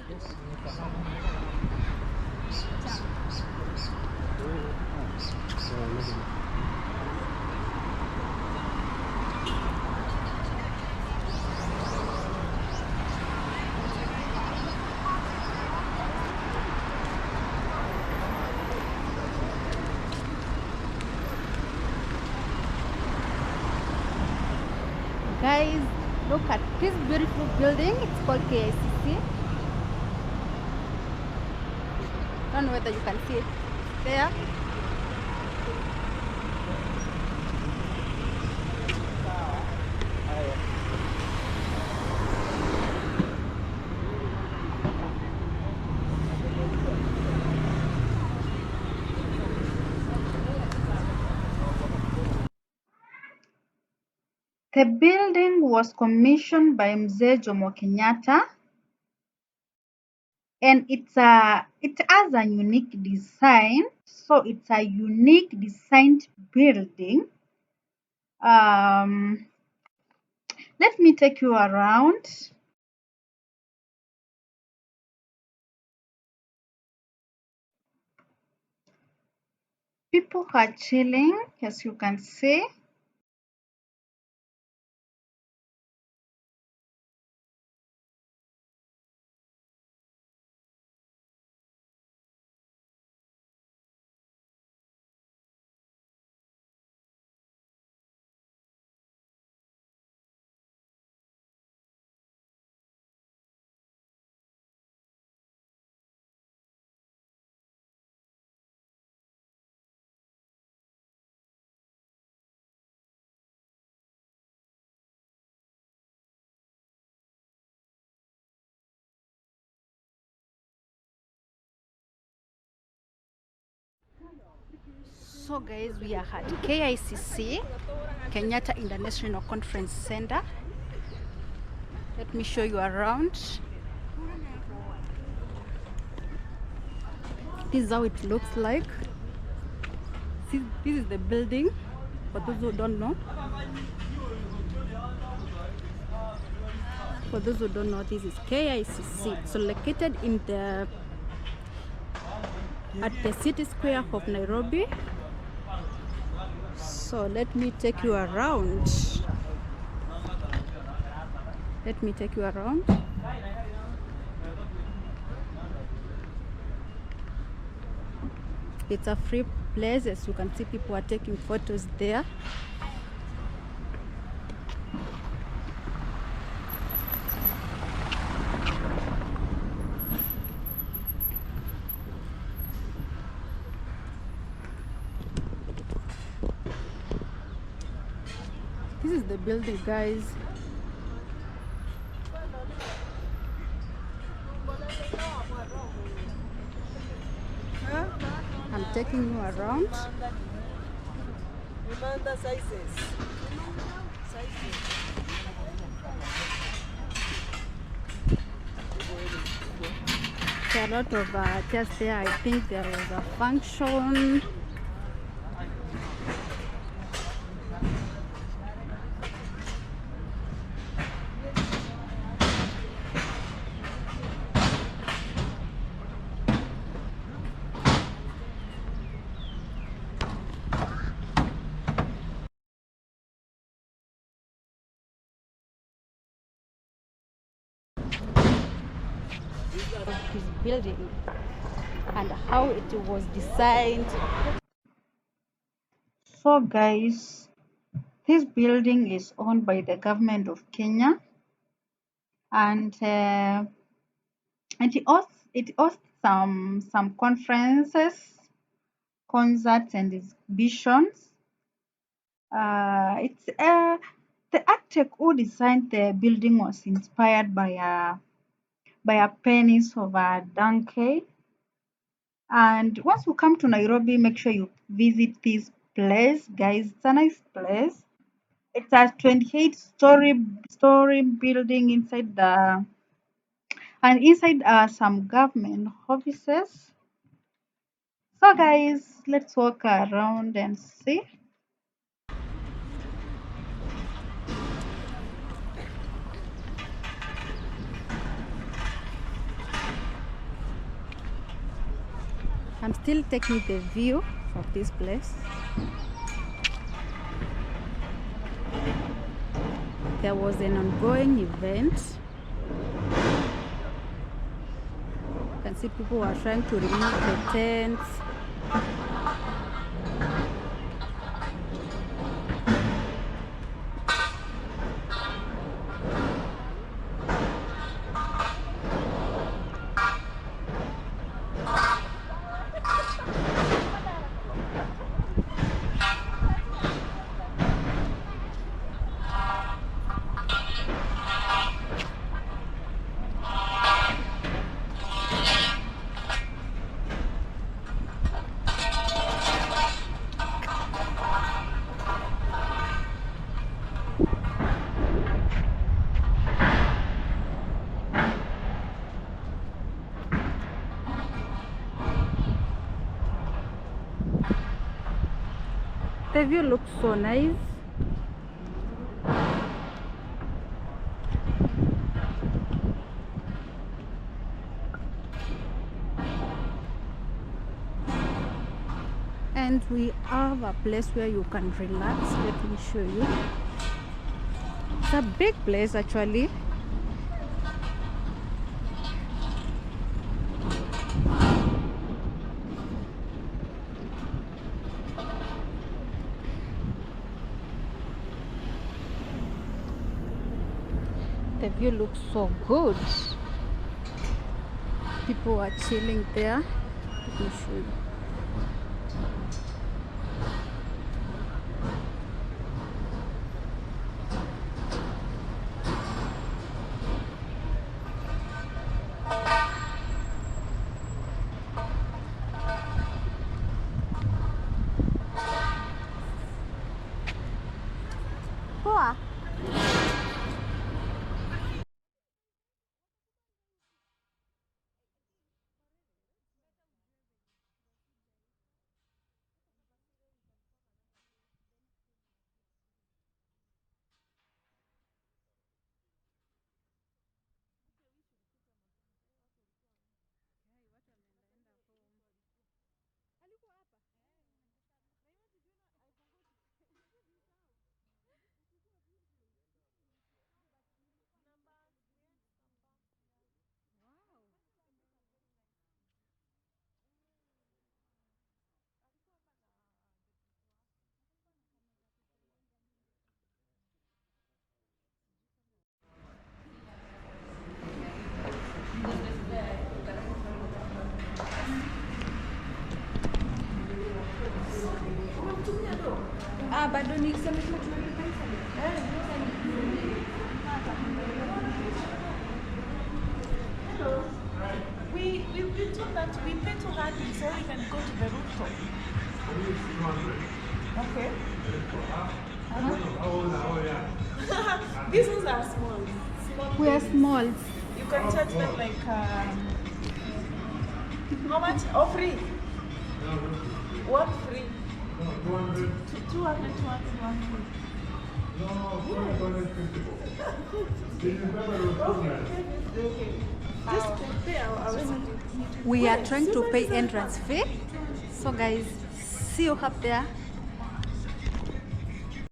Guys, look at this beautiful building. It's called KICC. I don't know whether you can see it there. The building was commissioned by Mzee Jomo Kenyatta, and it has a unique design. So it's a unique designed building. Let me take you around. People are chilling, as you can see. So guys, we are at KICC, Kenyatta International Conference Center. Let me show you around. This is how it looks like. See, this is the building, for those who don't know. For those who don't know, this is KICC. It's located in at the city square of Nairobi. So let me take you around. Let me take you around. It's a free place, as you can see. People are taking photos there. This is the building, guys. I'm taking you around. There are a lot of chairs there. I think there was a function. This building and how it was designed. So guys, this building is owned by the government of Kenya, and it hosts some conferences, concerts, and exhibitions. It's the architect who designed the building was inspired by a penis of a donkey. And once you come to Nairobi, make sure you visit this place, guys. It's a nice place. It's a 28-story building inside some government offices. So guys, let's walk around and see. I'm still taking the view of this place. There was an ongoing event. You can see people were trying to remove the tents. The view looks so nice. And we have a place where you can relax. Let me show you. It's a big place actually. The view looks so good. People are chilling there. Let me show you. Poa. Bado ni we told that we pay 200 so we can go to the rooftop. Okay. These ones are small. we are small. You can charge them like how much? Oh, free. What free? 200, 200, 200. Okay. Just pay our We are trying to pay entrance fee. So guys, see you up there.